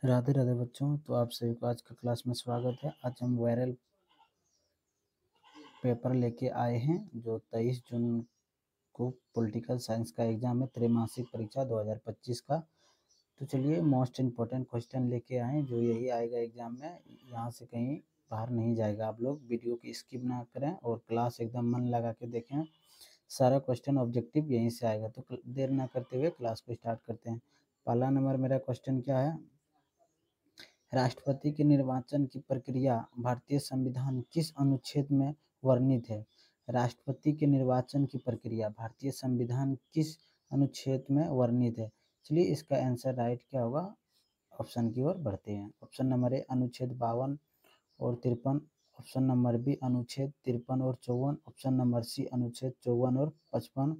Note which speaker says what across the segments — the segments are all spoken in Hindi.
Speaker 1: राधे राधे बच्चों। तो आप सभी को आज का क्लास में स्वागत है। आज हम वायरल पेपर लेके आए हैं जो 23 जून को पॉलिटिकल साइंस का एग्जाम है, त्रैमासिक परीक्षा 2025 का। तो चलिए मोस्ट इम्पोर्टेंट क्वेश्चन लेके आए जो यही आएगा एग्जाम में, यहाँ से कहीं बाहर नहीं जाएगा। आप लोग वीडियो की स्किप ना करें और क्लास एकदम मन लगा के देखें। सारा क्वेश्चन ऑब्जेक्टिव यहीं से आएगा। तो देर ना करते हुए क्लास को स्टार्ट करते हैं। पहला नंबर मेरा क्वेश्चन क्या है, राष्ट्रपति के निर्वाचन की प्रक्रिया भारतीय संविधान किस अनुच्छेद में वर्णित है? राष्ट्रपति के निर्वाचन की प्रक्रिया भारतीय संविधान किस अनुच्छेद में वर्णित है? चलिए इसका आंसर राइट क्या होगा, ऑप्शन की ओर बढ़ते हैं। ऑप्शन नंबर ए अनुच्छेद 52 और 53, ऑप्शन नंबर बी अनुच्छेद 53 और 54, ऑप्शन नंबर सी अनुच्छेद 54 और 55,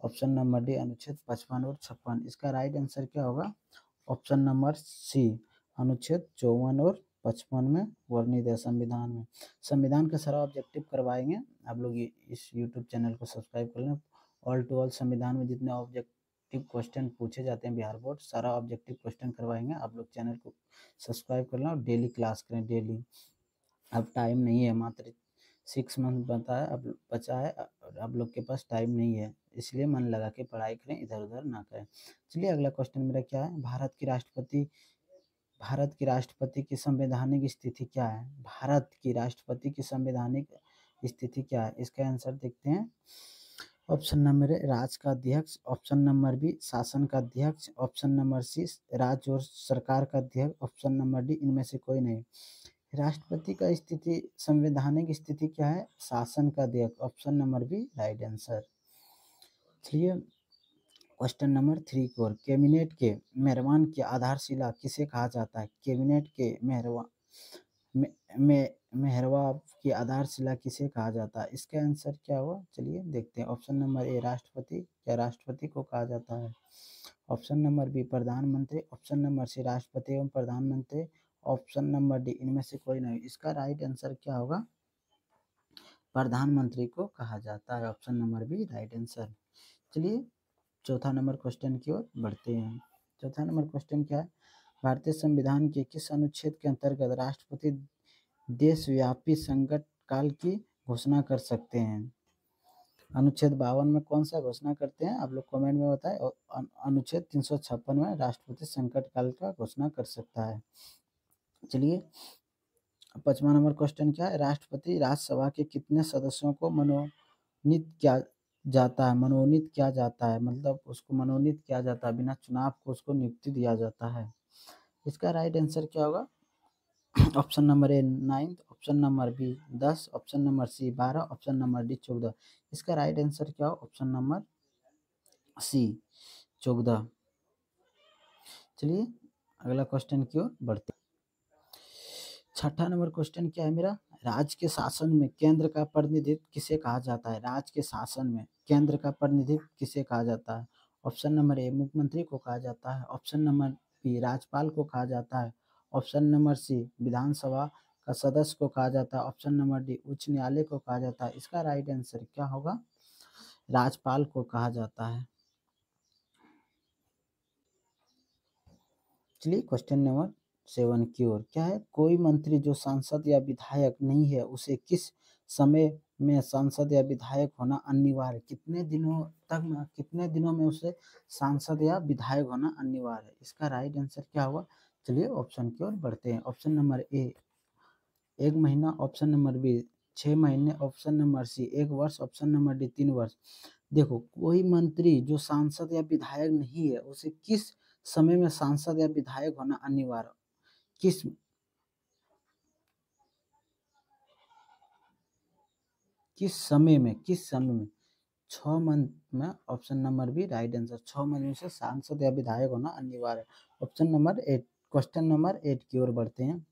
Speaker 1: ऑप्शन नंबर डी अनुच्छेद 55 और 56। इसका राइट आंसर क्या होगा? ऑप्शन नंबर सी अनुच्छेद 54 और 55 में वर्णित है संविधान में। संविधान का सारा ऑब्जेक्टिव करवाएंगे। आप लोग इस यूट्यूब चैनल को सब्सक्राइब कर लें। ऑल टू ऑल संविधान में जितने ऑब्जेक्टिव क्वेश्चन पूछे जाते हैं बिहार बोर्ड, सारा ऑब्जेक्टिव क्वेश्चन करवाएंगे। आप लोग चैनल को सब्सक्राइब कर लें और डेली क्लास करें डेली। अब टाइम नहीं है, मात्र 6 मंथ बचा है और आप लोग के पास टाइम नहीं है, इसलिए मन लगा के पढ़ाई करें, इधर उधर ना करें। चलिए अगला क्वेश्चन मेरा क्या है, भारत की राष्ट्रपति की संवैधानिक स्थिति क्या है? भारत की राष्ट्रपति की संवैधानिक स्थिति क्या है? इसका आंसर देखते हैं। ऑप्शन नंबर ए राज्य का अध्यक्ष, ऑप्शन नंबर बी शासन का अध्यक्ष, ऑप्शन नंबर सी राज्य और सरकार का अध्यक्ष, ऑप्शन नंबर डी इनमें से कोई नहीं। राष्ट्रपति का स्थिति संवैधानिक स्थिति क्या है? शासन का अध्यक्ष, option number B right answer. चलिए क्वेश्चन नंबर 3 की ओर, कैबिनेट के मेहरबान की आधारशिला किसे कहा जाता है? कैबिनेट के मेहरवा की आधारशिला किसे कहा जाता है? इसका आंसर क्या हुआ, चलिए देखते हैं। ऑप्शन नंबर ए राष्ट्रपति, क्या राष्ट्रपति को कहा जाता है? ऑप्शन नंबर बी प्रधानमंत्री, ऑप्शन नंबर सी राष्ट्रपति एवं प्रधानमंत्री, ऑप्शन नंबर डी इनमें से कोई नहीं। इसका राइट आंसर क्या होगा? प्रधानमंत्री को कहा जाता है, option number B right answer. चलिए चौथा नंबर क्वेश्चन की ओर बढ़ते हैं। चौथा नंबर क्वेश्चन क्या है, भारतीय संविधान के किस अनुच्छेद के अंतर्गत राष्ट्रपति देशव्यापी संकट काल की घोषणा कर सकते हैं? अनुच्छेद 52 में कौन सा घोषणा करते हैं, आप लोग कमेंट में बताएं। और अनुच्छेद 356 में राष्ट्रपति संकट काल का घोषणा कर सकता है। चलिए 5वां नंबर क्वेश्चन क्या है, राष्ट्रपति राज्यसभा के कितने सदस्यों को मनोनीत किया जाता है? मनोनीत किया जाता है मतलब उसको मनोनीत किया जाता है, बिना चुनाव को उसको नियुक्ति दिया जाता है। इसका राइट आंसर क्या होगा? Option number A 9, option number B 10, option number C 12, option number D 14। इसका राइट आंसर क्या हो? Option number C 14। चलिए अगला क्वेश्चन की ओर बढ़ते। छठा नंबर क्वेश्चन क्या है मेरा, राज्य के शासन में केंद्र का प्रतिनिधित्व किसे कहा जाता है? राज्य के शासन में केंद्र का प्रतिनिधित्व किसे कहा जाता है? ऑप्शन नंबर ए मुख्यमंत्री को कहा जाता है, ऑप्शन नंबर बी राज्यपाल को कहा जाता है, ऑप्शन नंबर सी विधानसभा का सदस्य को कहा जाता है, ऑप्शन नंबर डी उच्च न्यायालय को कहा जाता है। इसका राइट आंसर क्या होगा? राज्यपाल को कहा जाता है। चलिए क्वेश्चन नंबर 7 की ओर क्या है, कोई मंत्री जो सांसद या विधायक नहीं है उसे किस समय में सांसद या विधायक होना अनिवार्य? कितने दिनों में उसे सांसद या विधायक होना अनिवार्य है? इसका राइट आंसर क्या होगा? चलिए ऑप्शन की ओर बढ़ते हैं। ऑप्शन नंबर ए 1 महीना, ऑप्शन नंबर बी 6 महीने, ऑप्शन नंबर सी 1 वर्ष, ऑप्शन नंबर डी 3 वर्ष। देखो कोई मंत्री जो सांसद या विधायक नहीं है उसे किस समय में सांसद या विधायक होना अनिवार्य? किस समय में 6 मंथ में, option number B right answer. 6 महीने से सांसद या विधायक होना अनिवार्य है। ऑप्शन नंबर 8, क्वेश्चन नंबर 8 की ओर बढ़ते हैं।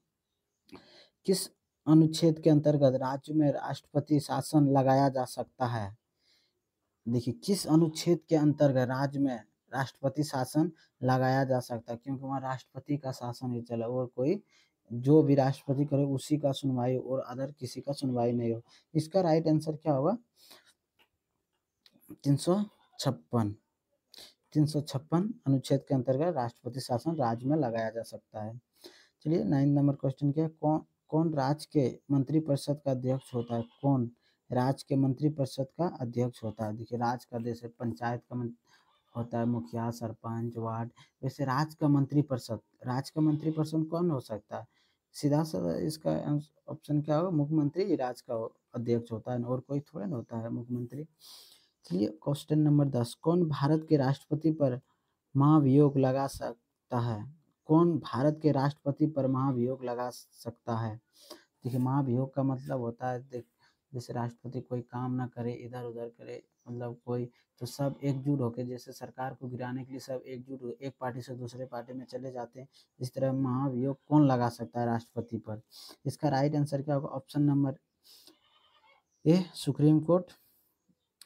Speaker 1: किस अनुच्छेद के अंतर्गत राज्य में राष्ट्रपति शासन लगाया जा सकता है? देखिए किस अनुच्छेद के अंतर्गत राज्य में राष्ट्रपति शासन लगाया जा सकता है, क्योंकि वहाँ राष्ट्रपति का शासन ही चला और कोई जो भी राष्ट्रपति करे उसी का सुनवाई और अदर किसी का सुनवाई नहीं हो। इसका राइट आंसर क्या होगा? 356। 356 अनुच्छेद के अंतर्गत राष्ट्रपति शासन राज्य में लगाया जा सकता है। चलिए 9 नंबर क्वेश्चन क्या है, कौन राज्य के मंत्रिपरिषद का अध्यक्ष होता है? कौन राज्य के मंत्रिपरिषद का अध्यक्ष होता है? देखिए राज्य का जैसे पंचायत का होता है मुखिया, सरपंच, वार्ड, वैसे राज्य का मंत्रिपरिषद कौन हो सकता है? सीधा सा इसका ऑप्शन क्या होगा, मुख्यमंत्री राज्य का अध्यक्ष होता है और कोई थोड़ा ना होता है मुख्यमंत्री। चलिए क्वेश्चन नंबर 10, कौन भारत के राष्ट्रपति पर महाभियोग लगा सकता है? कौन भारत के राष्ट्रपति पर महाभियोग लगा सकता है? देखिए महाभियोग का मतलब होता है जैसे राष्ट्रपति कोई काम ना करे, इधर उधर करे, मतलब कोई, तो सब एकजुट होकर जैसे सरकार को गिराने के लिए सब एकजुट एक पार्टी से दूसरे पार्टी में चले जाते हैं, इस तरह महाभियोग कौन लगा सकता है राष्ट्रपति पर? इसका राइट आंसर क्या होगा? Option number A Supreme Court,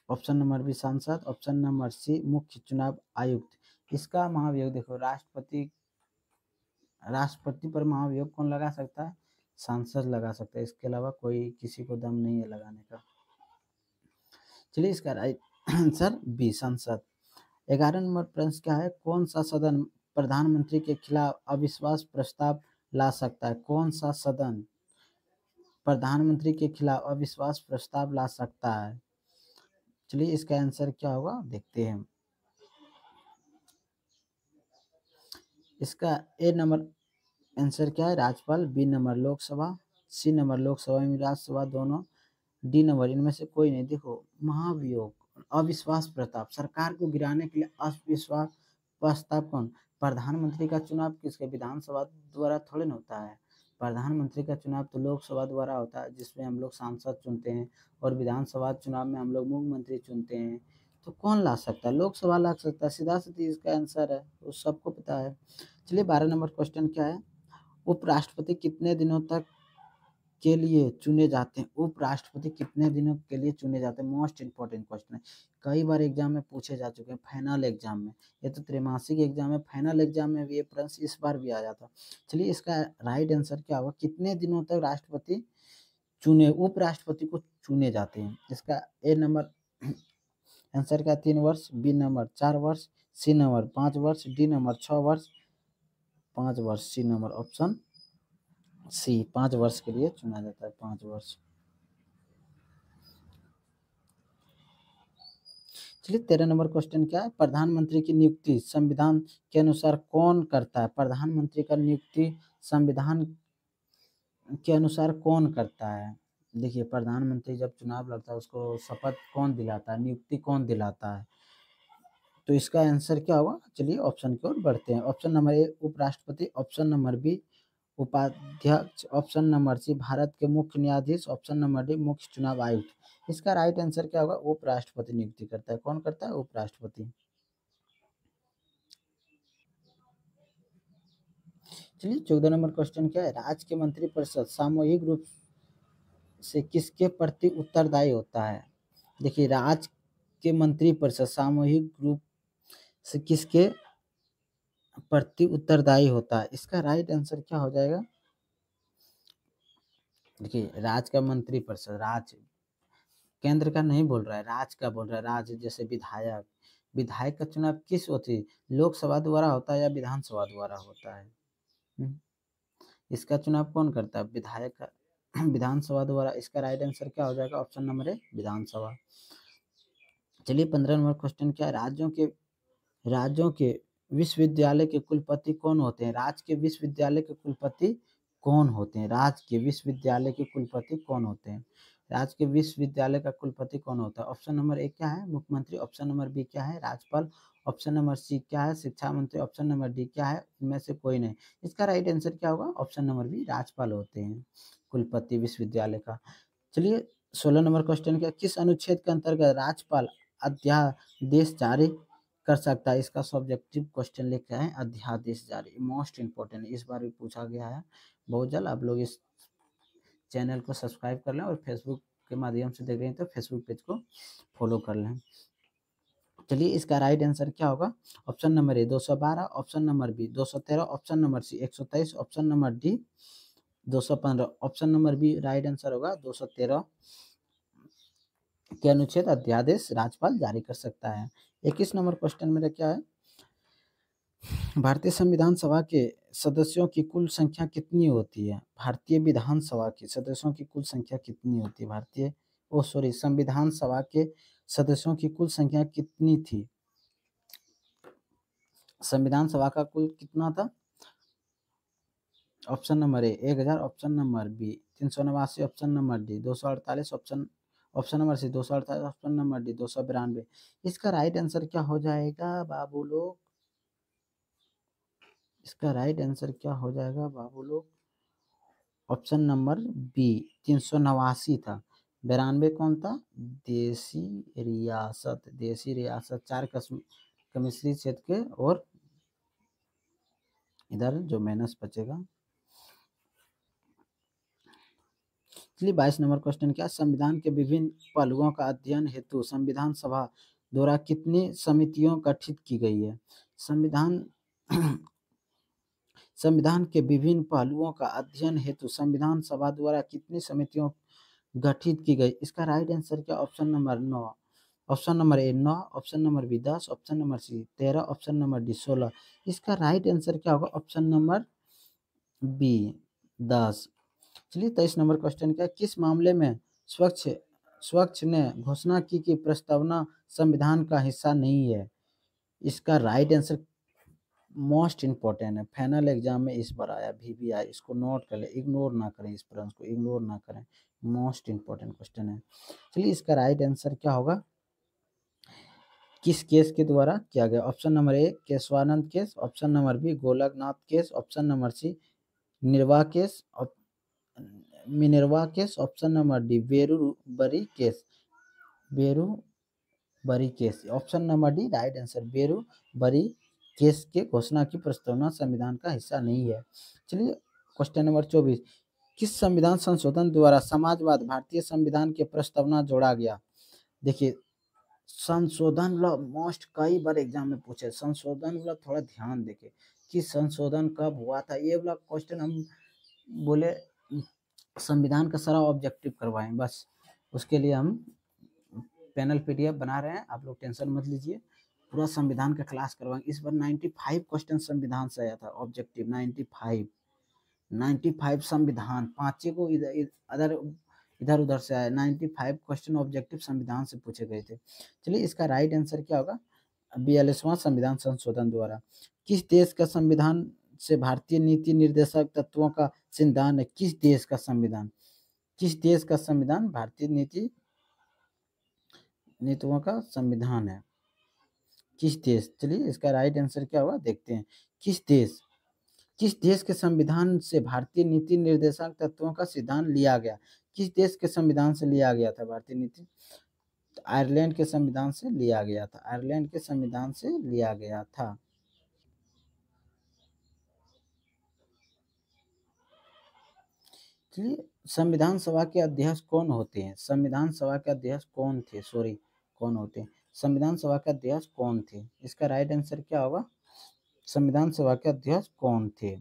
Speaker 1: option number B सांसद, ऑप्शन नंबर सी मुख्य चुनाव आयुक्त। इसका महाभियोग देखो राष्ट्रपति पर महाभियोग कौन लगा सकता है? सांसद लगा सकता है, इसके अलावा कोई किसी को दम नहीं है लगाने का। चलिए इसका राइट आंसर बी संसद। 11 नंबर प्रश्न क्या है, कौन सा सदन प्रधानमंत्री के खिलाफ अविश्वास प्रस्ताव ला सकता है? कौन सा सदन प्रधानमंत्री के खिलाफ अविश्वास प्रस्ताव ला सकता है? चलिए इसका आंसर क्या होगा देखते हैं। इसका ए नंबर आंसर क्या है? राज्यपाल। B number Lok Sabha, C number Lok Sabha में राज्यसभा दोनों, डी नंबर इनमें से कोई नहीं। देखो महाभियोग, अविश्वास प्रस्ताव, सरकार को गिराने के लिए अविश्वास प्रस्ताव कौन? प्रधानमंत्री का चुनाव किसके विधानसभा द्वारा थोड़ी ना होता है, प्रधानमंत्री का चुनाव तो लोकसभा द्वारा होता है जिसमें हम लोग सांसद चुनते हैं, और विधानसभा चुनाव में हम लोग मुख्यमंत्री चुनते हैं। तो कौन ला सकता है? लोकसभा ला सकता है, सीधा सीधी इसका आंसर है, वो सबको पता है। चलिए 12 नंबर क्वेश्चन क्या है, उपराष्ट्रपति कितने दिनों तक के लिए चुने जाते हैं? उपराष्ट्रपति कितने दिनों के लिए चुने जाते हैं? मोस्ट इंपॉर्टेंट क्वेश्चन है, कई बार एग्जाम में पूछे जा चुके हैं, फाइनल एग्जाम में, ये तो त्रैमासिक एग्जाम है, फाइनल एग्जाम में भी ये प्रश्न इस बार भी आ जाता। चलिए इसका राइट आंसर क्या होगा, कितने दिनों तक राष्ट्रपति उपराष्ट्रपति को चुने जाते हैं? इसका ए नंबर आंसर क्या, 3 वर्ष, बी नंबर 4 वर्ष, सी नंबर 5 वर्ष, डी नंबर 6 वर्ष, 5 वर्ष, सी नंबर ऑप्शन सी 5 वर्ष के लिए चुना जाता है, 5 वर्ष। चलिए 13 नंबर क्वेश्चन क्या है, प्रधानमंत्री की नियुक्ति संविधान के अनुसार कौन करता है? प्रधानमंत्री का नियुक्ति संविधान के अनुसार कौन करता है? देखिए प्रधानमंत्री जब चुनाव लड़ता है उसको शपथ कौन दिलाता है, नियुक्ति कौन दिलाता है? तो इसका आंसर क्या होगा? चलिए ऑप्शन की ओर बढ़ते हैं। ऑप्शन नंबर ए उपराष्ट्रपति, ऑप्शन नंबर बी उपाध्यक्ष, ऑप्शन नंबर सी भारत के मुख्य न्यायाधीश, ऑप्शन नंबर डी मुख्य चुनाव आयुक्त। इसका राइट आंसर क्या होगा? उपराष्ट्रपति नियुक्ति करता है। कौन करता है? उपराष्ट्रपति। चलिए 14 नंबर क्वेश्चन क्या है, राज्य के मंत्रिपरिषद सामूहिक रूप से किसके प्रति उत्तरदायी होता है? देखिए राज्य के मंत्रिपरिषद सामूहिक रूप से किसके प्रति उत्तरदायी होता है? इसका राइट आंसर क्या हो जाएगा? देखिए राज्य का मंत्रिपरिषद, राज्य केंद्र का नहीं बोल रहा है, राज्य का बोल रहा है। राज्य जैसे विधायक, विधायक का चुनाव किस होती है, लोकसभा द्वारा होता है या विधानसभा द्वारा होता है? इसका चुनाव कौन करता है? विधायक का विधानसभा द्वारा। इसका राइट आंसर क्या हो जाएगा? ऑप्शन नंबर ए विधानसभा। चलिए 15 नंबर क्वेश्चन क्या है, राज्यों के विश्वविद्यालय के कुलपति कौन होते हैं? राज्य के विश्वविद्यालय के कुलपति कौन होते हैं? राज्य के विश्वविद्यालय के कुलपति कौन होते हैं? राज्य के विश्वविद्यालय का कुलपति कौन होता है? ऑप्शन नंबर ए क्या है? मुख्यमंत्री, ऑप्शन नंबर बी क्या है? राज्यपाल, ऑप्शन नंबर सी क्या है? शिक्षा मंत्री, ऑप्शन नंबर डी क्या है? इनमें से कोई नहीं। इसका राइट आंसर क्या होगा? ऑप्शन नंबर बी राज्यपाल होते हैं कुलपति विश्वविद्यालय का। चलिए 16 नंबर क्वेश्चन क्या, किस अनुच्छेद के अंतर्गत राज्यपाल अध्यादेश जारी कर सकता है? इसका सब्जेक्टिव क्वेश्चन लेके आए, अध्यादेश जारी, मोस्ट इंपॉर्टेंट, इस बार भी पूछा गया है बहुत जल्द। आप लोग इस चैनल को सब्सक्राइब कर लें और फेसबुक के माध्यम से देख रहे हैं तो फेसबुक पेज को फॉलो कर लें। चलिए इसका राइट आंसर क्या होगा? Option number A 212, option number B 213, option number C 123, option number D 215, option number B right answer होगा 213 के अनुच्छेद अध्यादेश राज्यपाल जारी कर सकता है। 21 नंबर क्वेश्चन मेरा क्या है, भारतीय संविधान सभा के सदस्यों की कुल संख्या कितनी होती है? भारतीय विधानसभा की सदस्यों की कुल संख्या कितनी होती है? संविधान सभा के सदस्यों की कुल संख्या कितनी थी? संविधान सभा का कुल कितना था? Option number A 1000, option number B 389, option number D 248, option number C 248, option number D 292। इसका राइट आंसर क्या हो जाएगा बाबू लोग? इसका राइट आंसर क्या हो जाएगा बाबू लोग? ऑप्शन नंबर बी 389 था। 92 कौन था? देसी रियासत 4 का मिश्रित क्षेत्र के, और इधर जो माइनस बचेगा। चलिए 22 नंबर क्वेश्चन क्या? संविधान के विभिन्न पहलुओं का अध्ययन हेतु संविधान सभा द्वारा कितनी समितियों गठित की गई है? संविधान संविधान के विभिन्न पहलुओं का अध्ययन हेतु संविधान सभा द्वारा कितनी समितियों गठित की गई? इसका राइट आंसर क्या? Option number 9, option number A 9, option number B 10, option number C 13, option number D 16। इसका राइट आंसर क्या होगा? Option number B 10। चलिए 23 नंबर क्वेश्चन क्या? किस मामले में स्वच्छ स्वच्छ ने घोषणा की कि प्रस्तावना संविधान का हिस्सा नहीं है? इसका राइट आंसर मोस्ट इंपॉर्टेंट है, फाइनल एग्जाम में इस बार आया, VBI, इसको नोट कर ले, इग्नोर ना करें, इस प्रश्न को इग्नोर ना करें, मोस्ट इंपॉर्टेंट क्वेश्चन है। चलिए इसका राइट आंसर क्या होगा? किस केस के द्वारा किया गया? Option number A Kesavananda case, option number B Golaknath case, option number C निर्वाह case, Minerva case, option number D Berubari case, Berubari case, option number D right answer Berubari case के घोषणा की प्रस्तावना संविधान का हिस्सा नहीं है। चलिए क्वेश्चन नंबर 24, किस संविधान संशोधन द्वारा समाजवाद भारतीय संविधान के प्रस्तावना जोड़ा गया? देखिए संशोधन वाला मोस्ट कई बार एग्जाम में पूछे, संशोधन वाला थोड़ा ध्यान देके कि संशोधन कब हुआ था, ये वाला क्वेश्चन हम बोले संविधान का सारा ऑब्जेक्टिव करवाएं, बस उसके लिए हम पैनल PDF बना रहे हैं, आप लोग टेंशन मत लीजिए, पूरा संविधान का क्लास करवाएंगे। इस बार 95 क्वेश्चन संविधान से आया था ऑब्जेक्टिव, 95 संविधान, 5 को इधर उधर से आया, 95 क्वेश्चन ऑब्जेक्टिव संविधान से पूछे गए थे। चलिए इसका राइट आंसर क्या होगा? 42वां संविधान संशोधन द्वारा। किस देश का संविधान से भारतीय नीति निर्देशक तत्वों का सिद्धांत है? किस देश का संविधान? किस देश का संविधान भारतीय नीतियों का संविधान है? किस देश? चलिए इसका राइट आंसर क्या होगा देखते हैं। किस देश के संविधान से भारतीय नीति निर्देशक तत्वों का सिद्धांत लिया गया? किस देश के संविधान से लिया गया था भारतीय नीति? आयरलैंड के संविधान से लिया गया था, आयरलैंड के संविधान से लिया गया था। चलिए संविधान सभा के अध्यक्ष कौन होते हैं? संविधान सभा के अध्यक्ष कौन थे? कौन होते हैं? संविधान सभा के अध्यक्ष कौन थे? इसका राइट आंसर क्या होगा? संविधान सभा के अध्यक्ष कौन थे?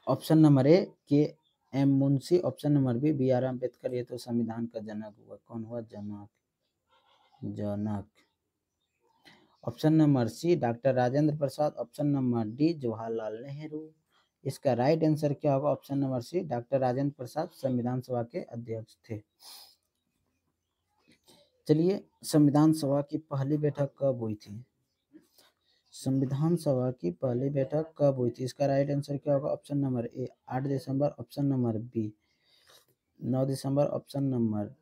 Speaker 1: Option number A KM Munshi, option number B BR Ambedkar, ये तो संविधान का जनक हुआ, कौन हुआ? जनक। Option number C doctor Rajendra Prasad, option number D Jawaharlal Nehru. इसका राइट आंसर क्या होगा? Option number C doctor Rajendra Prasad संविधान सभा के अध्यक्ष थे। चलिए संविधान सभा की पहली बैठक कब हुई थी? संविधान सभा की पहली बैठक कब हुई थी? इसका राइट आंसर क्या होगा? ऑप्शन नंबर ए 8 दिसंबर, ऑप्शन नंबर बी 9 दिसंबर, ऑप्शन नंबर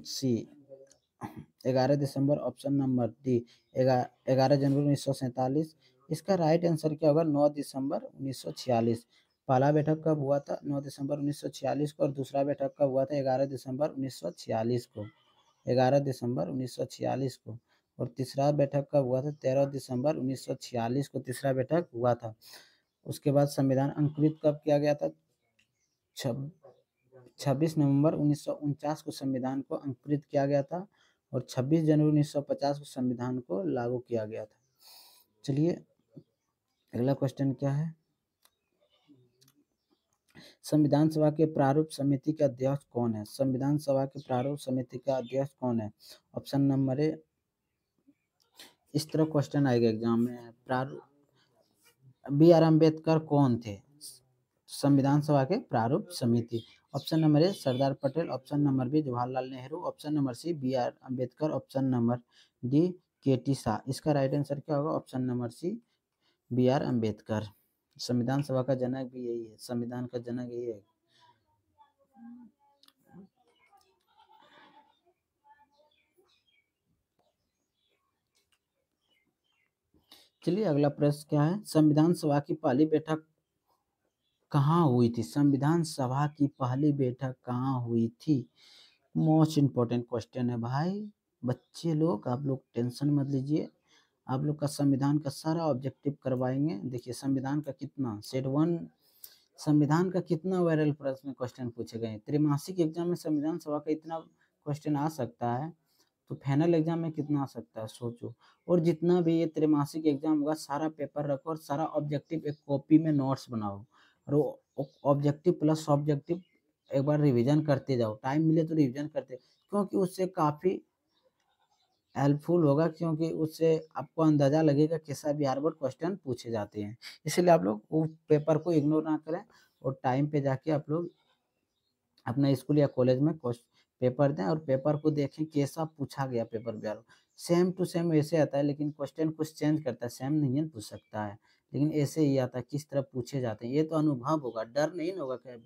Speaker 1: सी 11 दिसंबर, ऑप्शन नंबर डी 11 जनवरी 1947। इसका राइट आंसर क्या होगा? 9 दिसंबर 1946। पहला बैठक कब हुआ था? 9 दिसंबर 1946 को, और दूसरा बैठक कब हुआ था? 11 दिसंबर 1946 को, 11 दिसंबर 1946 को, और तीसरा बैठक कब हुआ था? 13 दिसंबर 1946 को तीसरा बैठक हुआ था। उसके बाद संविधान अंकुरित कब किया गया था? 26 नवंबर 1949 को संविधान को अंकुरित किया गया था, और 26 जनवरी 1950 को संविधान को लागू किया गया था। चलिए अगला क्वेश्चन क्या है? संविधान सभा के प्रारूप समिति के अध्यक्ष कौन है? संविधान सभा के प्रारूप समिति का अध्यक्ष कौन है? ऑप्शन नंबर ए इस तरह क्वेश्चन आएगा एग्जाम में। बी आर अम्बेडकर कौन थे? संविधान सभा के प्रारूप समिति। Option number A Sardar Patel, option number B Jawaharlal Nehru, option number C B R Ambedkar, option number D K T Shah. इसका राइट आंसर क्या होगा? Option number C B R Ambedkar. संविधान सभा का जनक भी यही है, संविधान का जनक यही है। चलिए अगला प्रश्न क्या है? संविधान सभा की पहली बैठक कहाँ हुई थी? संविधान सभा की पहली बैठक कहाँ हुई थी? मोस्ट इम्पोर्टेंट क्वेश्चन है भाई। बच्चे लोग, आप लोग टेंशन मत लीजिए, आप लोग का संविधान का सारा ऑब्जेक्टिव करवाएंगे। देखिए संविधान का कितना सेट वन, संविधान का कितना वायरल प्रश्न क्वेश्चन पूछे गए। त्रैमासिक एग्जाम में संविधान सभा का इतना क्वेश्चन आ सकता है, तो फाइनल एग्जाम में कितना आ सकता है सोचो। और जितना भी ये त्रैमासिक एग्जाम होगा सारा पेपर रखो और सारा ऑब्जेक्टिव एक कॉपी में नोट्स बनाओ, और ऑब्जेक्टिव प्लस ऑब्जेक्टिव एक बार रिवीजन करते जाओ, टाइम मिले तो रिवीजन करते, क्योंकि उससे काफ़ी हेल्पफुल होगा, क्योंकि उससे आपको अंदाजा लगेगा कैसा भी बार क्वेश्चन पूछे जाते हैं। इसलिए आप लोग वो पेपर को इग्नोर ना करें और टाइम पे जाके आप लोग अपना स्कूल या कॉलेज में पेपर दें और पेपर को देखें कैसा पूछा गया paper Bihar. Same to same ऐसे आता है, लेकिन क्वेश्चन कुछ चेंज करता है, सेम नहीं पूछ सकता है, लेकिन ऐसे ही आता है किस तरह पूछे जाते हैं। ये तो अनुभव होगा, डर नहीं होगा कि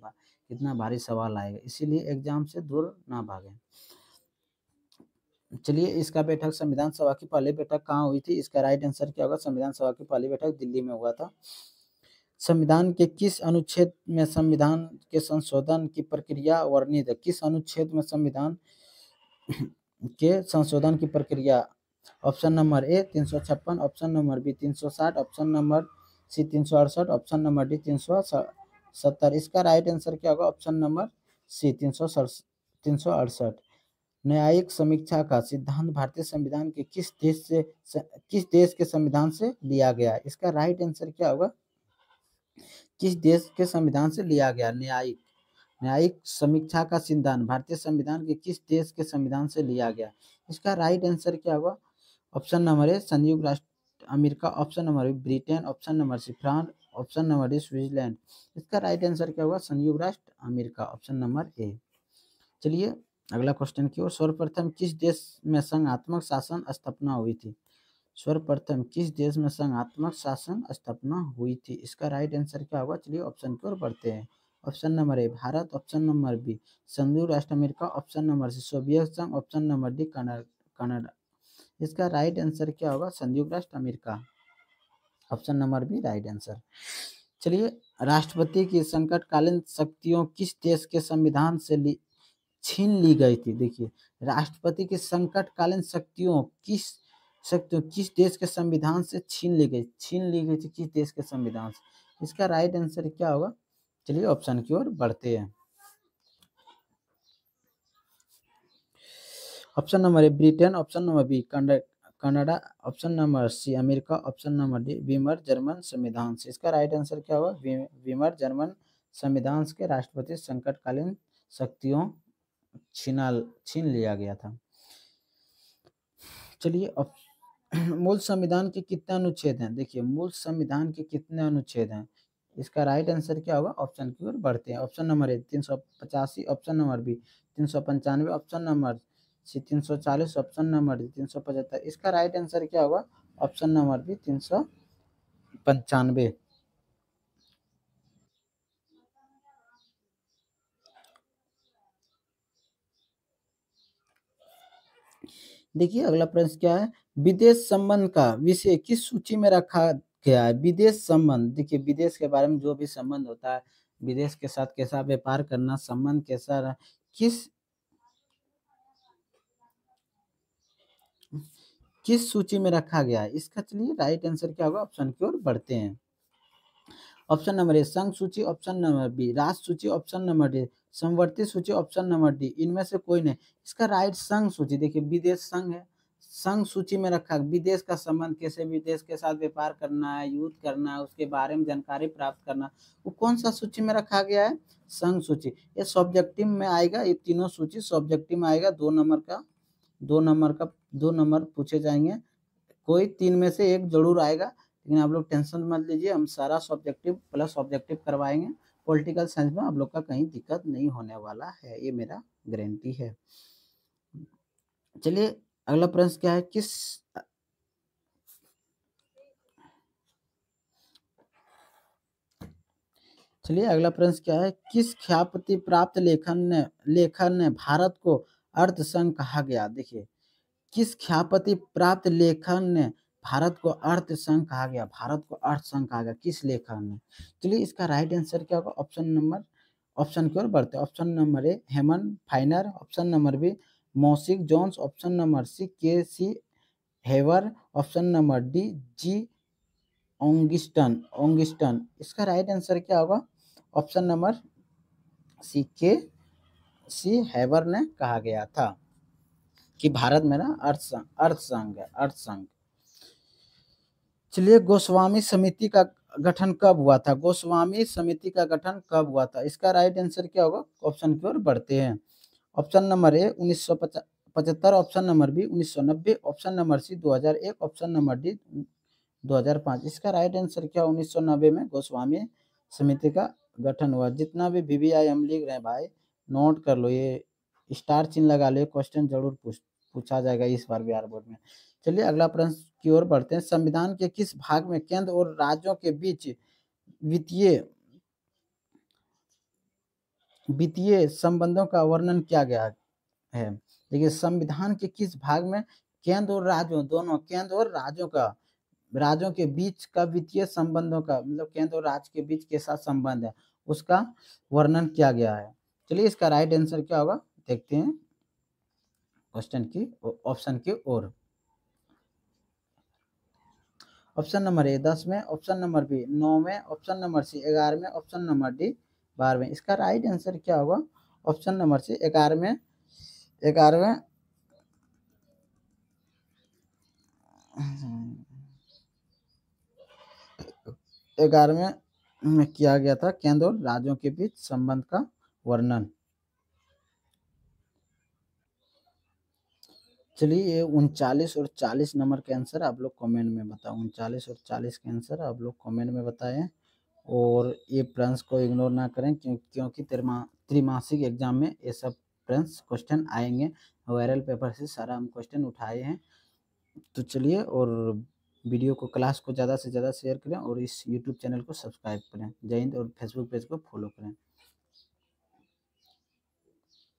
Speaker 1: कितना भारी सवाल आएगा, इसीलिए एग्जाम से दूर ना भागें। चलिए इसका बैठक संविधान सभा की पहली बैठक कहाँ हुई थी? इसका राइट आंसर क्या होगा? संविधान सभा की पहली बैठक दिल्ली में हुआ था। संविधान के किस अनुच्छेद में संविधान के संशोधन की प्रक्रिया वर्णित है? किस अनुच्छेद में संविधान के संशोधन की प्रक्रिया? Option number A 356, option number B 360, option number C 368, option number D 370। इसका राइट आंसर क्या होगा? Option number C 368। न्यायिक समीक्षा का सिद्धांत भारतीय संविधान के किस देश के संविधान से लिया गया? इसका राइट आंसर क्या होगा? किस देश के संविधान से लिया गया? न्यायिक समीक्षा का सिद्धांत भारतीय संविधान के किस देश के संविधान से लिया गया? इसका राइट आंसर क्या होगा? ऑप्शन नंबर ए संयुक्त राष्ट्र America, option number B Britain, option number C France, option number D Switzerland. इसका राइट आंसर क्या होगा? संयुक्त राष्ट्र अमेरिका, ऑप्शन नंबर ए। चलिए अगला क्वेश्चन की ओर। सर्वप्रथम किस देश में संघात्मक शासन स्थापना हुई थी? सर्वप्रथम किस देश में संघात्मक शासन स्थापना हुई थी? इसका राइट आंसर क्या होगा? चलिए ऑप्शन की ओर बढ़ते हैं। Option number A Bharat, option number B संयुक्त राष्ट्र America, option number C Soviet संघ, ऑप्शन नंबर डी कनाडा। इसका राइट आंसर क्या होगा? संयुक्त राष्ट्र America, option number B right answer. चलिए राष्ट्रपति की संकटकालीन शक्तियों किस देश के संविधान से छीन ली गई थी? देखिए राष्ट्रपति की संकटकालीन शक्तियों किस देश के संविधान से छीन ली गई थी? किस देश के संविधान से? इसका राइट आंसर क्या होगा? चलिए ऑप्शन की ओर बढ़ते हैं। Option number A Britain, option number B Canada, option number C America, option number D Weimar German संविधान से। इसका राइट आंसर क्या होगा? वीमर जर्मन संविधान के राष्ट्रपति संकटकालीन शक्तियों छीन लिया गया था। चलिए मूल संविधान के कितने अनुच्छेद हैं? देखिए मूल संविधान के कितने अनुच्छेद हैं? इसका राइट आंसर क्या होगा? ऑप्शन की ओर बढ़ते हैं। Option number A 385, option number B 395, option number C 340, option number D 375। इसका राइट आंसर क्या होगा? Option number B 395। देखिए अगला प्रश्न क्या है? विदेश संबंध का विषय किस सूची में रखा गया है? विदेश संबंध, देखिए विदेश के बारे में जो भी संबंध होता है, विदेश के साथ कैसा व्यापार करना, संबंध कैसा रहा, किस सूची में रखा गया है? इसका चलिए राइट आंसर क्या होगा? ऑप्शन की ओर बढ़ते हैं। ऑप्शन नंबर ए संघ सूची, ऑप्शन नंबर बी राष्ट्र सूची, ऑप्शन नंबर डी समवर्ती सूची, ऑप्शन नंबर डी इनमें से कोई नहीं। इसका राइट संघ सूची। देखिए विदेश संघ है, संघ सूची में रखा। विदेश का संबंध, कैसे विदेश के साथ व्यापार करना है, युद्ध करना है, उसके बारे में जानकारी प्राप्त करना, वो कौन सा सूची में रखा गया है? संघ सूची। ये सब्जेक्टिव में आएगा, ये तीनों सूची सब्जेक्टिव में आएगा। 2 नंबर पूछे जाएंगे। कोई 3 में से एक जरूर आएगा, लेकिन आप लोग टेंशन मत लीजिए, हम सारा सब्जेक्टिव प्लस ऑब्जेक्टिव करवाएंगे। पॉलिटिकल साइंस में आप लोग का कहीं दिक्कत नहीं होने वाला है, ये मेरा गारंटी है। चलिए अगला प्रश्न क्या है, चलिए अगला प्रश्न क्या है, किस ख्याति प्राप्त लेखन ने भारत को अर्थ संघ कहा गया। देखिए, किस ख्याति प्राप्त लेखन ने भारत को अर्थ संघ कहा गया, भारत को अर्थ संघ कहा गया किस लेखन ने। चलिए इसका राइट आंसर क्या होगा, ऑप्शन की ओर बढ़ते। Option number A Herman Finer, option number B मौसिक Jones, option number C K C Wheare, option number D जी ओंगिस्टन। इसका राइट आंसर क्या होगा, ऑप्शन नंबर सी के सी हैवर ने कहा गया था कि भारत मेरा अर्थ संघ है, अर्थ संघ। चलिए गोस्वामी समिति का गठन कब हुआ था, गोस्वामी समिति का गठन कब हुआ था। इसका राइट आंसर क्या होगा, ऑप्शन की ओर बढ़ते हैं। Option number A 1975, option number B 1990, option number C 2001, option number D 2005। इसका राइट आंसर क्या, 1990 में गोस्वामी समिति का गठन हुआ। जितना भी VVI हम लिख रहे हैं भाई, नोट कर लो, ये स्टार चिन्ह लगा लो, क्वेश्चन जरूर पूछा जाएगा इस बार बिहार बोर्ड में। चलिए अगला प्रश्न की ओर बढ़ते हैं, संविधान के किस भाग में केंद्र और राज्यों के बीच वित्तीय संबंधों का वर्णन किया गया है। देखिए संविधान के किस भाग में केंद्र और राज्यों दोनों, केंद्र और राज्यों के बीच का वित्तीय संबंधों का, मतलब केंद्र और राज्य के बीच कैसा संबंध है उसका वर्णन किया गया है। चलिए इसका राइट आंसर क्या होगा, देखते हैं क्वेश्चन की ऑप्शन की ओर। ऑप्शन नंबर ए 10 में, ऑप्शन नंबर बी 9 में, ऑप्शन नंबर सी 11 में, ऑप्शन नंबर डी 12 में। इसका राइट आंसर क्या होगा, ऑप्शन नंबर सी 11वें 11वें में किया गया था केंद्र और राज्यों के बीच संबंध का वर्णन। चलिए ये 39 और 40 नंबर के आंसर आप लोग कमेंट में बताओ, 39 और 40 के आंसर आप लोग कमेंट में बताएं। और ये प्रश्न को इग्नोर ना करें क्योंकि त्रिमासिक एग्जाम में ये सब प्रश्न क्वेश्चन आएंगे, वायरल पेपर से सारा हम क्वेश्चन उठाए हैं। तो चलिए, और वीडियो को क्लास को ज़्यादा से ज़्यादा शेयर करें और इस यूट्यूब चैनल को सब्सक्राइब करें। जय हिंद, और फेसबुक पेज को फॉलो करें।